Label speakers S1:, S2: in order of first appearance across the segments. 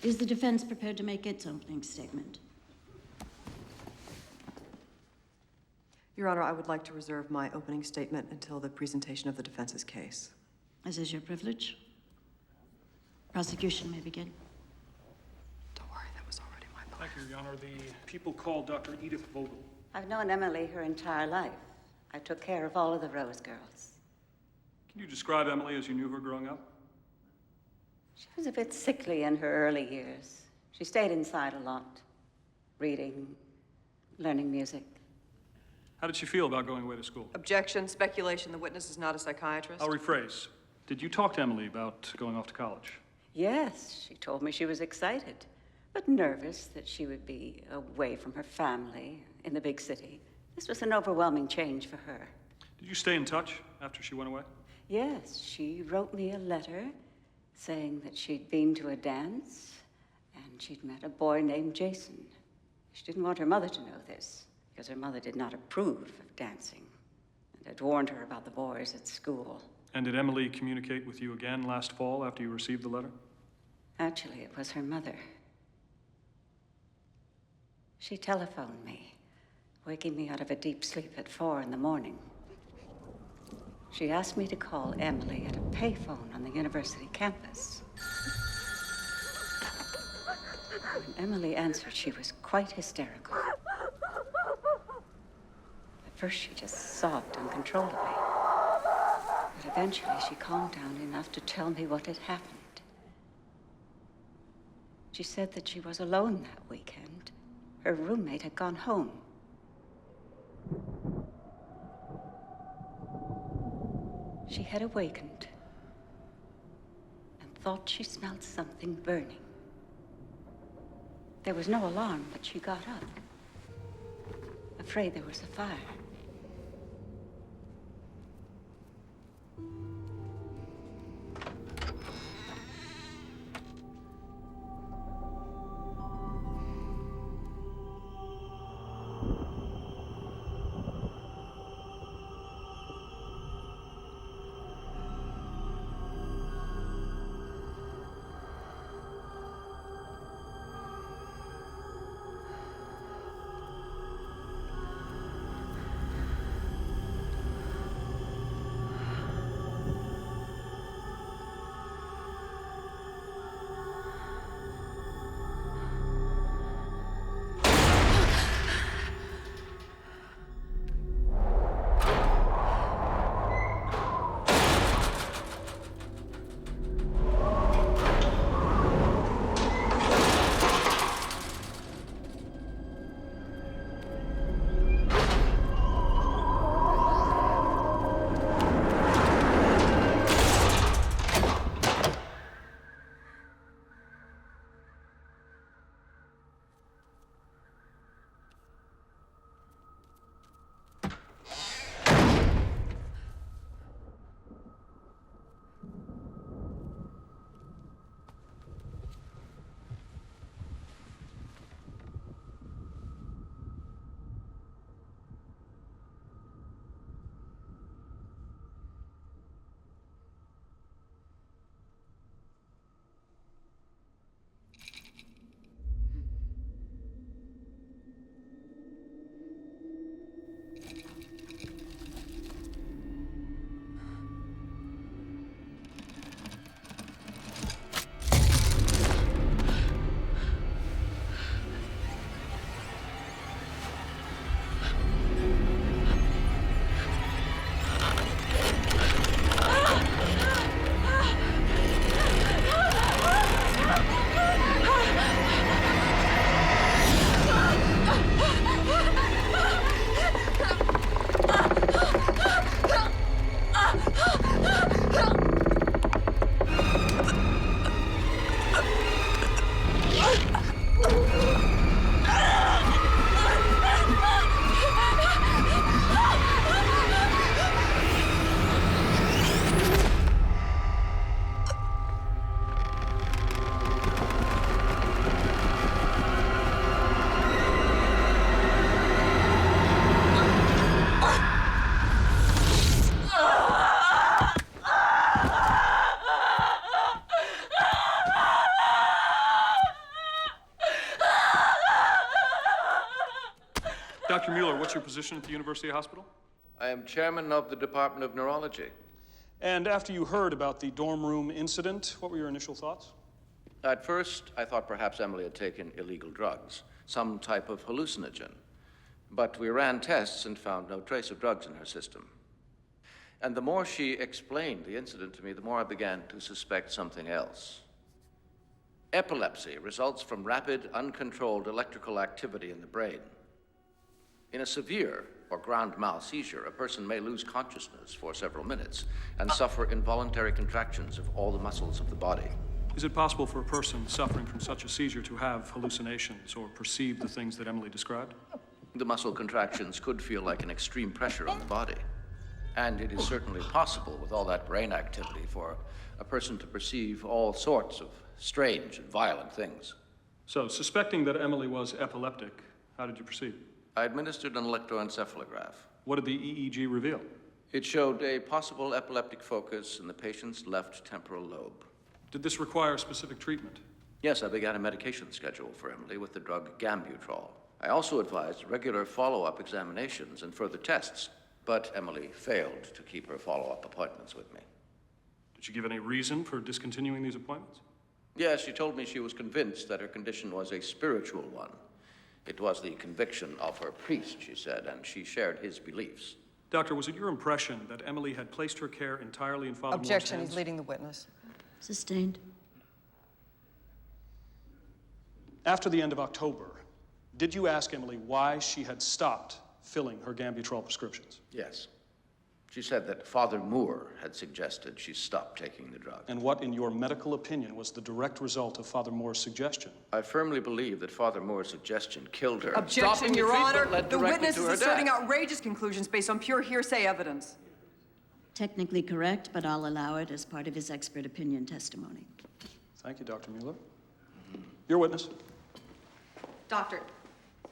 S1: Is the defense prepared to make its opening statement?
S2: Your Honor, I would like to reserve my opening statement until the presentation of the defense's case.
S1: As is your privilege. Prosecution may begin.
S2: Don't worry, that was already my plan.
S3: Thank you, Your Honor. The people called Dr. Edith Vogel.
S4: I've known Emily her entire life. I took care of all of the Rose girls.
S3: Can you describe Emily as you knew her growing up?
S4: She was a bit sickly in her early years. She stayed inside a lot, reading, learning music.
S3: How did she feel about going away to school?
S2: Objection, speculation. The witness is not a psychiatrist.
S3: I'll rephrase. Did you talk to Emily about going off to college?
S4: Yes, she told me she was excited, but nervous that she would be away from her family in the big city. This was an overwhelming change for her.
S3: Did you stay in touch after she went away?
S4: Yes, she wrote me a letter saying that she'd been to a dance and she'd met a boy named Jason. She didn't want her mother to know this because her mother did not approve of dancing and had warned her about the boys at school.
S3: And did Emily communicate with you again last fall after you received the letter?
S4: Actually, it was her mother. She telephoned me, waking me out of a deep sleep at 4 in the morning. She asked me to call Emily at a payphone on the university campus. When Emily answered, she was quite hysterical. At first, she just sobbed uncontrollably. But eventually, she calmed down enough to tell me what had happened. She said that she was alone that weekend. Her roommate had gone home. She had awakened and thought she smelled something burning. There was no alarm, but she got up, afraid there was a fire.
S3: Dr. Mueller, what's your position at the University Hospital?
S5: I am chairman of the Department of Neurology.
S3: And after you heard about the dorm room incident, what were your initial thoughts?
S5: At first, I thought perhaps Emily had taken illegal drugs, some type of hallucinogen. But we ran tests and found no trace of drugs in her system. And the more she explained the incident to me, the more I began to suspect something else. Epilepsy results from rapid, uncontrolled electrical activity in the brain. In a severe or grand mal seizure, a person may lose consciousness for several minutes and suffer involuntary contractions of all the muscles of the body.
S3: Is it possible for a person suffering from such a seizure to have hallucinations or perceive the things that Emily described?
S5: The muscle contractions could feel like an extreme pressure on the body. And it is certainly possible, with all that brain activity, for a person to perceive all sorts of strange and violent things.
S3: So, suspecting that Emily was epileptic, how did you proceed?
S5: I administered an electroencephalograph.
S3: What did the EEG reveal?
S5: It showed a possible epileptic focus in the patient's left temporal lobe.
S3: Did this require specific treatment?
S5: Yes, I began a medication schedule for Emily with the drug Gambutrol. I also advised regular follow-up examinations and further tests, but Emily failed to keep her follow-up appointments with me.
S3: Did she give any reason for discontinuing these appointments?
S5: Yes, she told me she was convinced that her condition was a spiritual one. It was the conviction of her priest, she said, and she shared his beliefs.
S3: Doctor, was it your impression that Emily had placed her care entirely in Father Moore's
S2: Objection,
S3: hands?
S2: he's leading the witness.
S1: Sustained.
S3: After the end of October, did you ask Emily why she had stopped filling her Gambutrol prescriptions?
S5: Yes. She said that Father Moore had suggested she stop taking the drug.
S3: And what, in your medical opinion, was the direct result of Father Moore's suggestion?
S5: I firmly believe that Father Moore's suggestion killed her.
S2: Objection,
S5: Stopping
S2: Your
S5: treatment
S2: Honor.
S5: led
S2: The
S5: directly
S2: witness
S5: to
S2: is
S5: her
S2: asserting
S5: death.
S2: outrageous conclusions based on pure hearsay evidence.
S1: Technically correct, but I'll allow it as part of his expert opinion testimony.
S3: Thank you, Dr. Mueller. Your witness.
S6: Doctor,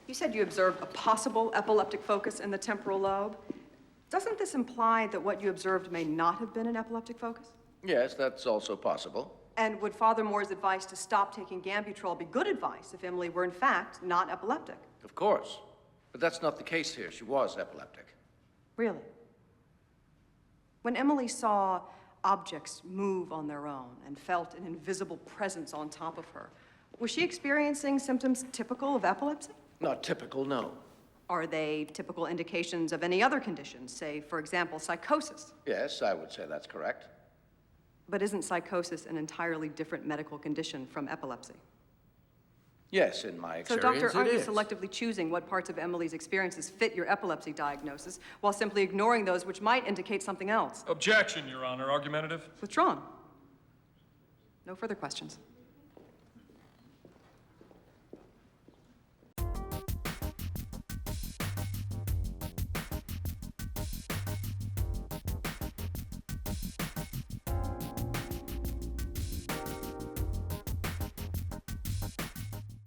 S6: you said you observed a possible epileptic focus in the temporal lobe. Doesn't this imply that what you observed may not have been an epileptic focus?
S5: Yes, that's also possible.
S6: And would Father Moore's advice to stop taking Gambutrol be good advice if Emily were in fact not epileptic?
S5: Of course. But that's not the case here. She was epileptic.
S6: Really? When Emily saw objects move on their own and felt an invisible presence on top of her, was she experiencing symptoms typical of epilepsy?
S5: Not typical, no.
S6: Are they typical indications of any other condition, say, for example, psychosis?
S5: Yes, I would say that's correct.
S6: But isn't psychosis an entirely different medical condition from epilepsy?
S5: Yes, in my
S6: So,
S5: experience,
S6: doctor, aren't
S5: it
S6: you
S5: is.
S6: selectively choosing what parts of Emily's experiences fit your epilepsy diagnosis while simply ignoring those which might indicate something else?
S3: Objection, Your Honor. Argumentative.
S6: Withdrawn. No further questions.